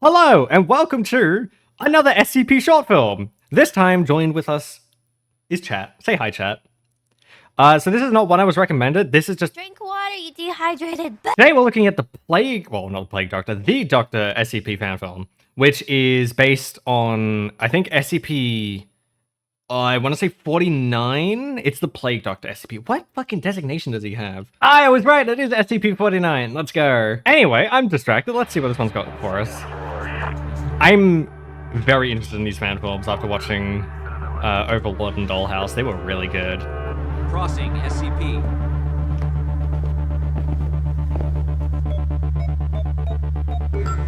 Hello, and welcome to another SCP short film. This time, joined with us is Chat. Say hi, Chat. So this is not one I was recommended. This is just... Drink water, you dehydrated. Today we're looking at the Plague... Well, not the Plague Doctor. The Doctor SCP fan film, which is based on, I think, SCP... I want to say 49? It's the Plague Doctor SCP. What fucking designation does he have? I was right, it is SCP-49. Let's go. Anyway, I'm distracted. Let's see what this one's got for us. I'm very interested in these fan films after watching Overlord and Dollhouse. They were really good. Crossing SCP.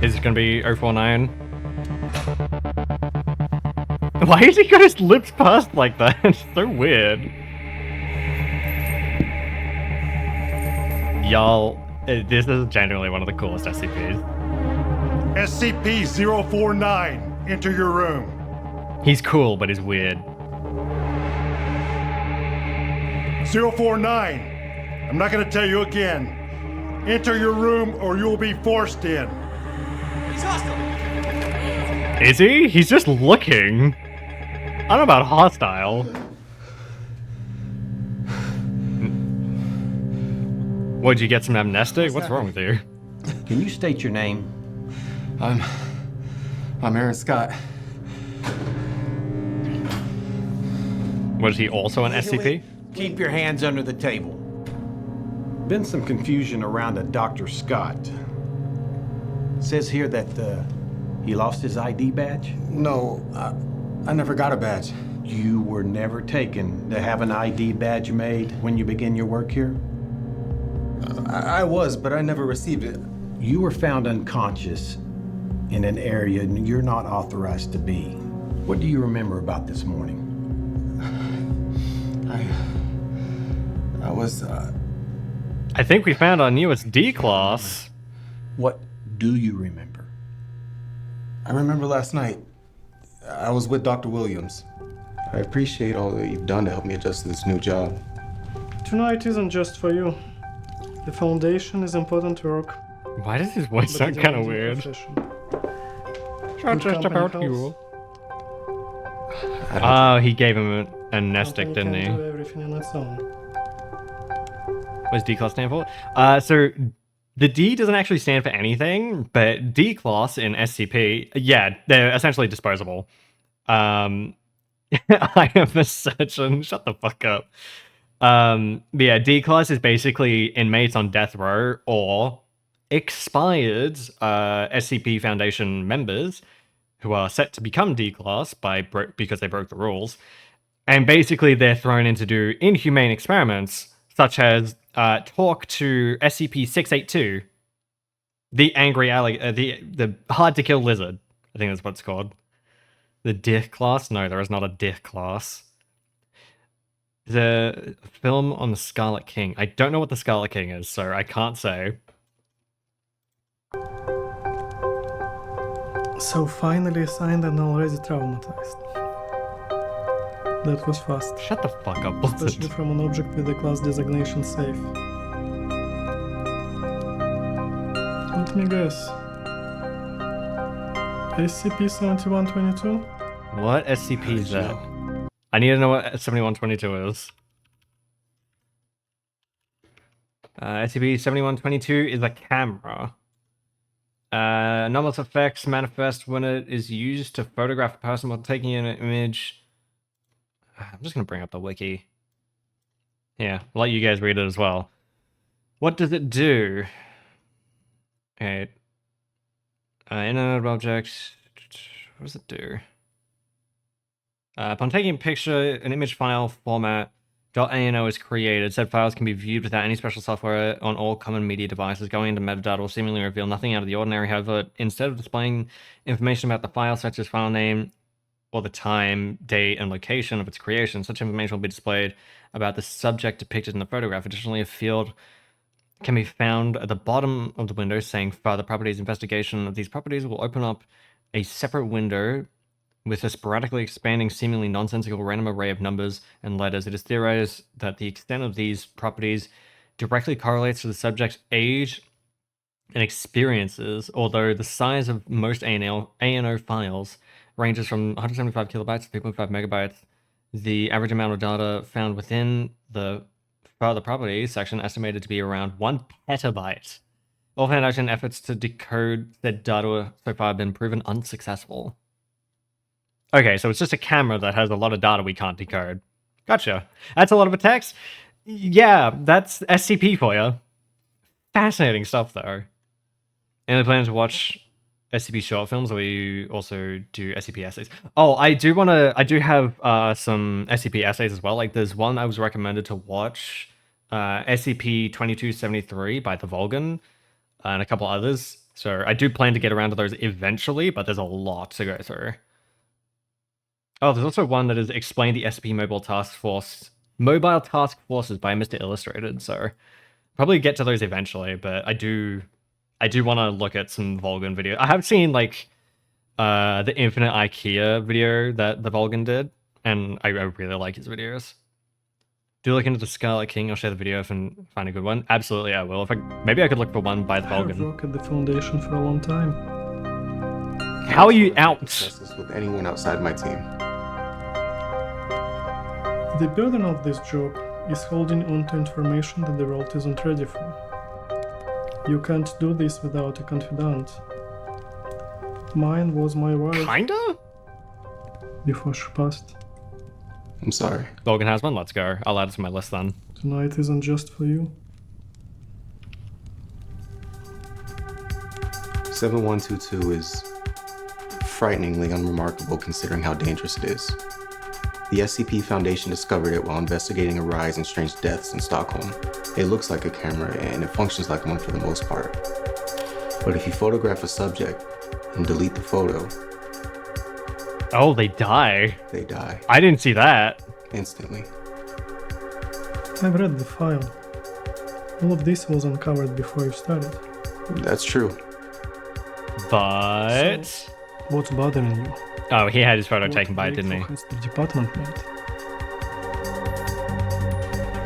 Is it gonna be 049? Why has he got his lips pursed like that? It's so weird. Y'all, this is genuinely one of the coolest SCPs. SCP-049, enter your room. He's cool, but he's weird. 049, I'm not going to tell you again. Enter your room or you'll be forced in. He's hostile. Is he? He's just looking. I don't know about hostile. What'd you get, some amnestic? What's wrong with you? Can you state your name? I'm Aaron Scott. Was he also an SCP? Keep your hands under the table. Been some confusion around a Dr. Scott. Says here that he lost his ID badge? No, I never got a badge. You were never taken to have an ID badge made when you begin your work here? I was, but I never received it. You were found unconscious in an area you're not authorized to be. What do you remember about this morning? I was, I think we found our newest D class. What do you remember? I remember last night. I was with Dr. Williams. I appreciate all that you've done to help me adjust to this new job. Tonight isn't just for you. The Foundation is important work. Why does his voice but sound it kind of demands weird? profession. Not Good just company about helps. you. I don't- Oh, he gave him a amnestic, Company didn't can he? do everything on its own. What does D class stand for? So the D doesn't actually stand for anything, but D class in SCP, yeah, they're essentially disposable. I am a surgeon. Shut the fuck up. But yeah, D class is basically inmates on death row or expired SCP Foundation members who are set to become D class because they broke the rules, and basically they're thrown in to do inhumane experiments such as talk to SCP-682, the angry the hard to kill lizard. I think that's what it's called. The Dick class? No, there is not a Dick class. The film on the Scarlet King. I don't know what the Scarlet King is, so I can't say. So finally assigned and already traumatized. That was fast. Shut the fuck up, Especially Blizzard. from an object with the class designation safe. Let me guess. SCP-7122? What SCP is that? I need to know what 7122 is. SCP-7122 is a camera. Anomalous effects manifest when it is used to photograph a person while taking an image. I'm just going to bring up the wiki. Yeah, I'll let you guys read it as well. What does it do? Okay. Inanimate objects. What does it do? Upon taking a picture, an image file format .ano is created. Said files can be viewed without any special software on all common media devices. Going into metadata will seemingly reveal nothing out of the ordinary. However, instead of displaying information about the file, such as file name or the time, date, and location of its creation, such information will be displayed about the subject depicted in the photograph. Additionally, a field can be found at the bottom of the window saying further properties. Investigation of these properties will open up a separate window with a sporadically expanding, seemingly nonsensical random array of numbers and letters. It is theorized that the extent of these properties directly correlates to the subject's age and experiences, although the size of most ANO files ranges from 175 kilobytes to 3.5 megabytes. The average amount of data found within the further properties section estimated to be around 1 petabyte. All Foundation efforts to decode said data so far have been proven unsuccessful. Okay, so it's just a camera that has a lot of data we can't decode. Gotcha. That's a lot of a text. Yeah, that's SCP for you. Fascinating stuff, though. Any plans to watch SCP short films, or you also do SCP essays? Oh, I do have some SCP essays as well. Like, there's one I was recommended to watch, SCP-2273 by the Volgan, and a couple others. So I do plan to get around to those eventually, but there's a lot to go through. Oh, there's also one that is Explain the SCP Mobile Task Forces by Mr. Illustrated, so probably get to those eventually, but I do want to look at some Volgan video. I have seen, like, the Infinite IKEA video that the Volgan did, and I really like his videos. Do look into the Scarlet King. I'll share the video if I find a good one. Absolutely, I will. Maybe I could look for one by the Volgan. I've worked at the Foundation for a long time. How are you out? Discuss this with anyone outside my team. The burden of this job is holding on to information that the world isn't ready for. You can't do this without a confidant. Mine was my wife Kinda? before she passed. I'm sorry. Logan has one. Let's go. I'll add it to my list then. Tonight isn't just for you. 7122 is frighteningly unremarkable considering how dangerous it is. The SCP Foundation discovered it while investigating a rise in strange deaths in Stockholm. It looks like a camera and it functions like one for the most part. But if you photograph a subject and delete the photo, Oh, they die. they die I didn't see that. instantly. I've read the file. All of this was uncovered before you started. That's true. But... What's bothering you? Oh, he had his photo What taken by it, didn't he? breakthrough has the department made?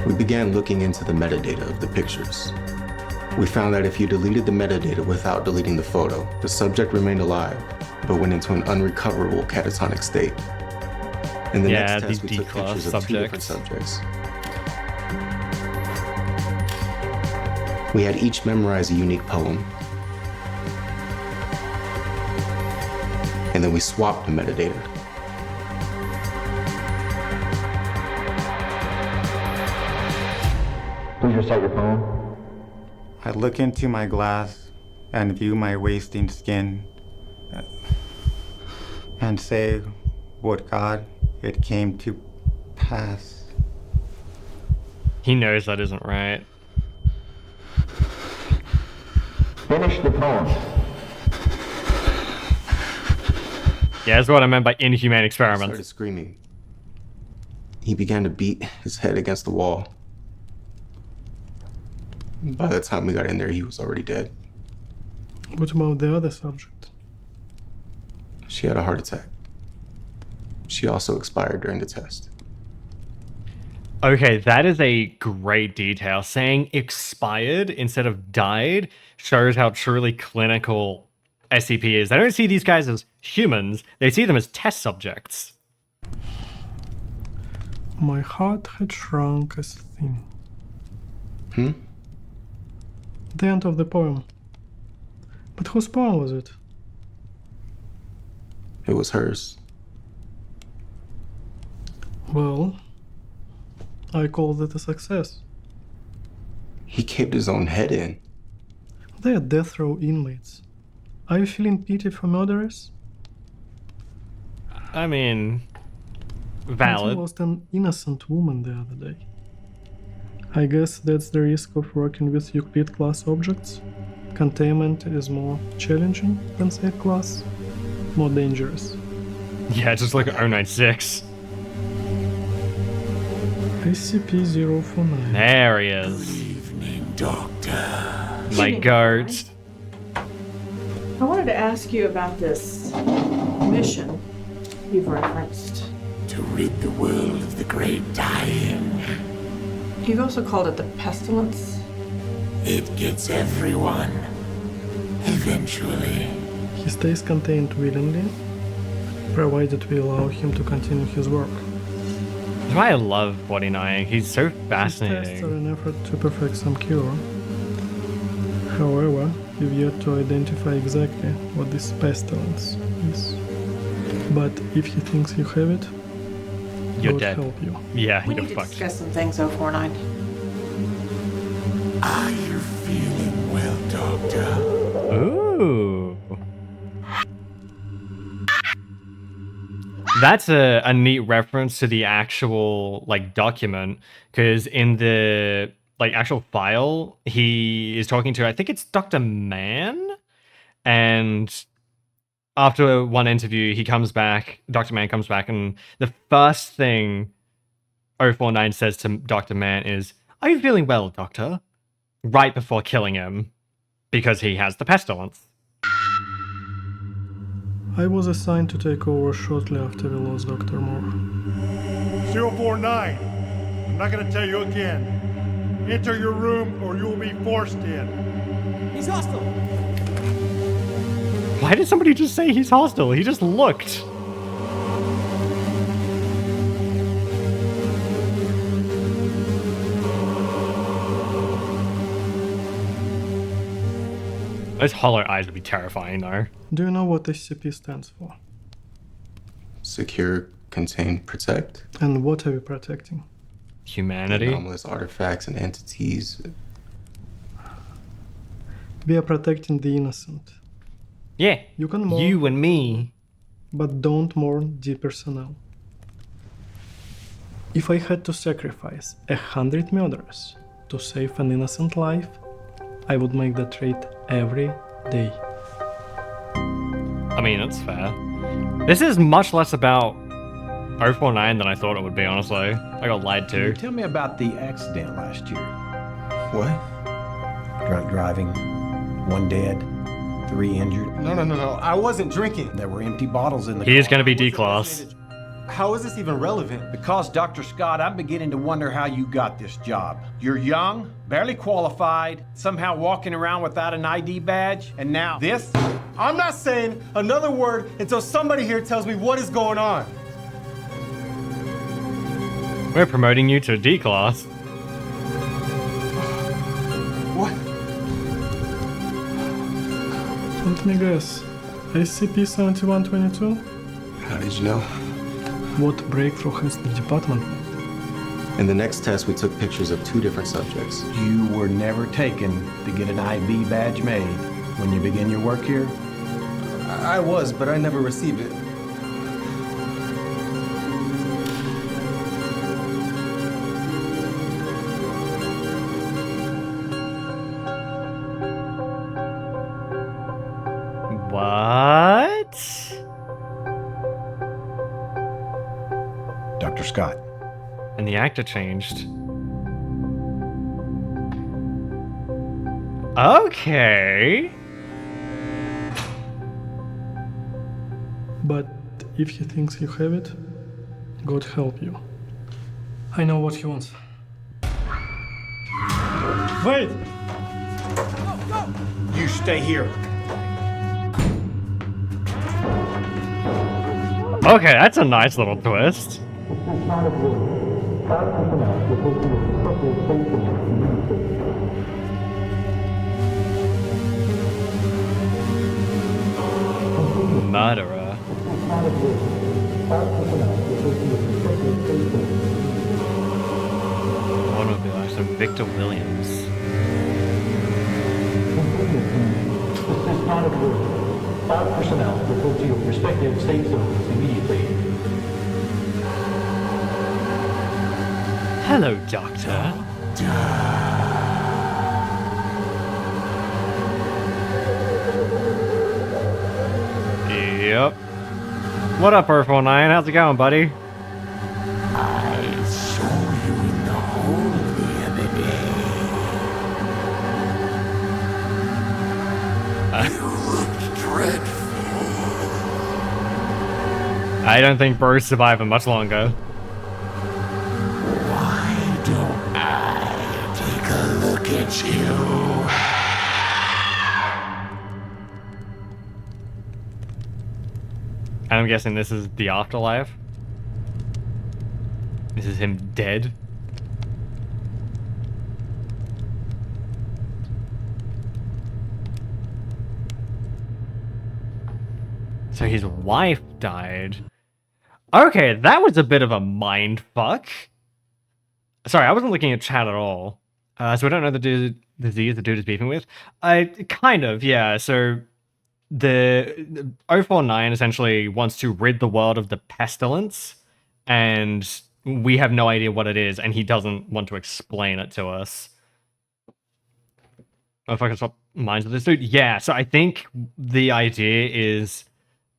We began looking into the metadata of the pictures. We found that if you deleted the metadata without deleting the photo, the subject remained alive, but went into an unrecoverable catatonic state. In the Yeah, next test, the we took D-class pictures of 2 different subjects. subjects. We had each memorize a unique poem. And then we swapped the metadata. Please recite your poem. I look into my glass and view my wasting skin and say, would God, it came to pass. He knows that isn't right. Finish the poem. Yeah, that's what I meant by inhumane He experiments. started screaming. He began to beat his head against the wall. By the time we got in there, he was already dead. What about the other subject? She had a heart attack. She also expired during the test. Okay, that is a great detail. Saying expired instead of died shows how truly clinical SCP is. They don't see these guys as humans, they see them as test subjects. My heart had shrunk as thin. The end of the poem. But whose poem was it? It was hers. Well, I call it a success. He caved his own head in. They are death row inmates. Are you feeling pity for murderers? I mean, I valid. lost an innocent woman the other day. I guess that's the risk of working with Euclid class objects. Containment is more challenging than said class, more dangerous. Yeah, just look at 096. SCP-049. There he is. Evening, Doctor. My goat. I wanted to ask you about this mission you've referenced. To rid the world of the great dying. You've also called it the pestilence. It gets everyone. eventually. He stays contained willingly, provided we allow him to continue his work. That's why I love 49. He's so His tests are fascinating. an effort to perfect some cure. However, we've yet to identify exactly what this pestilence is. But if he thinks you have it, You're God dead. help you. Yeah, We you're need to fucked. discuss some things, 049. Are you feeling well, Doctor? Ooh. That's a neat reference to the actual like document, because in the like actual file he is talking to, I think it's Dr. Mann, and after one interview he comes back, Dr. Mann comes back, and the first thing 049 says to Dr. Mann is, "Are you feeling well, Doctor?" Right before killing him, because he has the pestilence. I was assigned to take over shortly after we lost Dr. Moore. 049, I'm not gonna tell you again. Enter your room or you will be forced in. He's hostile. Why did somebody just say he's hostile? He just looked. Those hollow eyes would be terrifying, though. Do you know what SCP stands for? Secure, contain, protect. And what are we protecting? Humanity. Anomalous artifacts and entities. We are protecting the innocent. Yeah. You can mourn, You and me. but don't mourn the personnel. If I had to sacrifice 100 murderers to save an innocent life, I would make that trade every day. I mean, that's fair. This is much less about 049 than I thought it would be, honestly. I got lied Can you to. tell me about the accident last year? What? Drunk driving, 1 dead, 3 injured. No. I wasn't drinking. There were empty bottles in the He is car. going to be D-class. How is this even relevant? Because, Dr. Scott, I'm beginning to wonder how you got this job. You're young, barely qualified, somehow walking around without an ID badge, and now this? I'm not saying another word until somebody here tells me what is going on. We're promoting you to D-class. What? Let me guess. SCP-7122? How did you know? What breakthrough has the department made? In the next test, we took pictures of 2 different subjects. You were never taken to get an ID badge made when you begin your work here? I was, but I never received it. What? Dr. Scott. And the actor changed. Okay. But if he thinks you have it, God help you. I know what he wants. Wait! You stay here. Okay, that's a nice little twist. Murderer. One would be like some Victor Williams. All personnel report to your respective safe zones immediately. Hello, Doctor. Yep. What up, Earth 19? How's it going, buddy? I saw you in the hall the other day. You looked dreadful. I don't think Bruce surviving much longer. Why don't I take a look at you? And I'm guessing this is the afterlife. This is him dead. So his wife died. Okay, that was a bit of a mind fuck. Sorry, I wasn't looking at chat at all. So we don't know the disease the dude is beefing with. Kind of, yeah. So the 049 essentially wants to rid the world of the pestilence, and we have no idea what it is, and he doesn't want to explain it to us. Oh, if I can swap minds with this dude? Yeah, so I think the idea is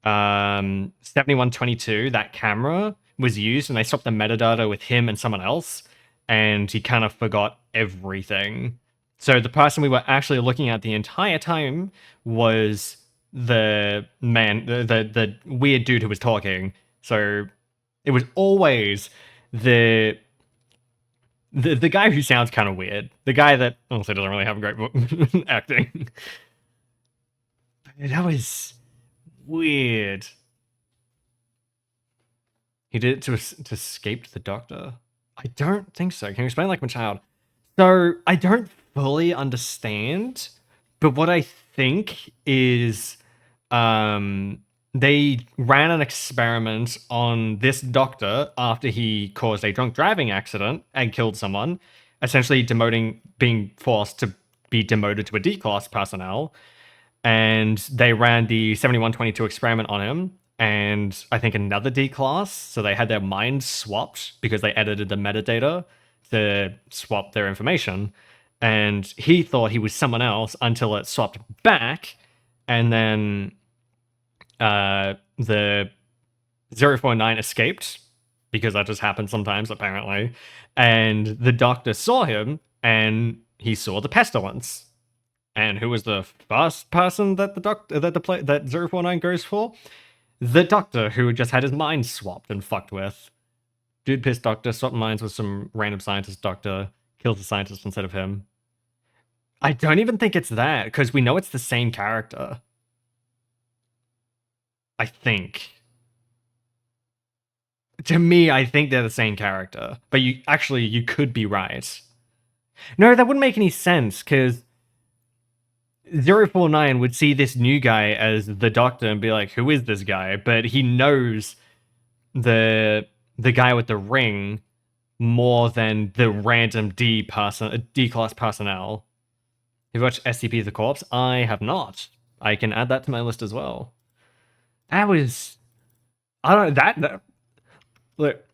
7122, that camera, was used, and they swapped the metadata with him and someone else, and he kind of forgot everything. So the person we were actually looking at the entire time was the man, the weird dude who was talking. So it was always the guy who sounds kind of weird. The guy that also doesn't really have great acting. That was weird. He did it to escape the doctor. I don't think so. Can you explain like my child? So I don't fully understand, but what I think is they ran an experiment on this doctor after he caused a drunk driving accident and killed someone, essentially being forced to be demoted to a D-class personnel. And they ran the 7122 experiment on him, and I think another D-class, so they had their minds swapped because they edited the metadata to swap their information, and he thought he was someone else until it swapped back, and then the 049 escaped, because that just happens sometimes, apparently, and the doctor saw him, and he saw the pestilence. And who was the first person that that 049 goes for? The doctor, who just had his mind swapped and fucked with. Dude pissed doctor, swapped minds with some random scientist doctor, kills the scientist instead of him. I don't even think it's that, because we know it's the same character. I think. To me, I think they're the same character. But you could be right. No, that wouldn't make any sense, because 049 would see this new guy as the doctor and be like, who is this guy? But he knows the guy with the ring more than the random D-class personnel. Have you watched SCP The Corpse? I have not. I can add that to my list as well. That was... I don't know, that look,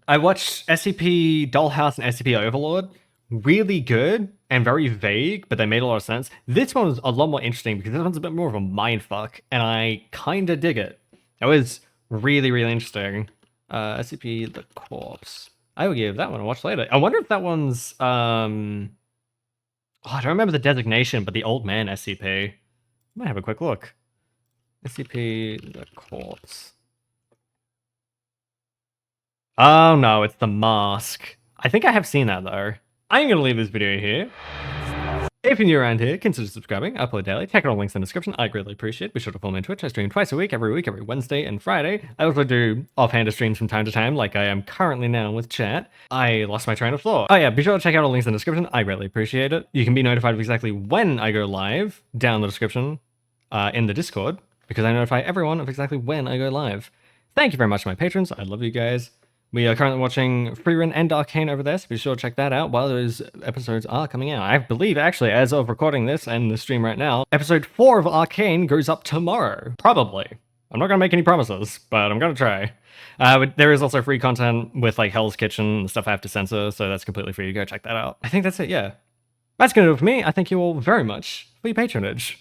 I watched SCP Dollhouse and SCP Overlord. Really good and very vague, but they made a lot of sense. This one was a lot more interesting because this one's a bit more of a mindfuck, and I kind of dig it. That was really, really interesting. SCP The Corpse. I will give that one a watch later. I wonder if that one's... I don't remember the designation, but the Old Man SCP. I might have a quick look. SCP The Corpse. Oh no, it's The Mask. I think I have seen that though. I'm going to leave this video here. If you're new around here, consider subscribing. I upload daily. Check out all links in the description. I greatly appreciate it. Be sure to follow me on Twitch. I stream twice a week, every Wednesday and Friday. I also do offhand streams from time to time, like I am currently now with chat. I lost my train of thought. Oh yeah, be sure to check out all links in the description. I greatly appreciate it. You can be notified of exactly when I go live down in the description in the Discord, because I notify everyone of exactly when I go live. Thank you very much to my patrons. I love you guys. We are currently watching Freerun and Arcane over there, so be sure to check that out while those episodes are coming out. I believe, actually, as of recording this and the stream right now, episode 4 of Arcane goes up tomorrow. Probably. I'm not going to make any promises, but I'm going to try. But there is also free content with, like, Hell's Kitchen and stuff I have to censor, so that's completely free. Go check that out. I think that's it, yeah. That's going to do it for me. I thank you all very much for your patronage.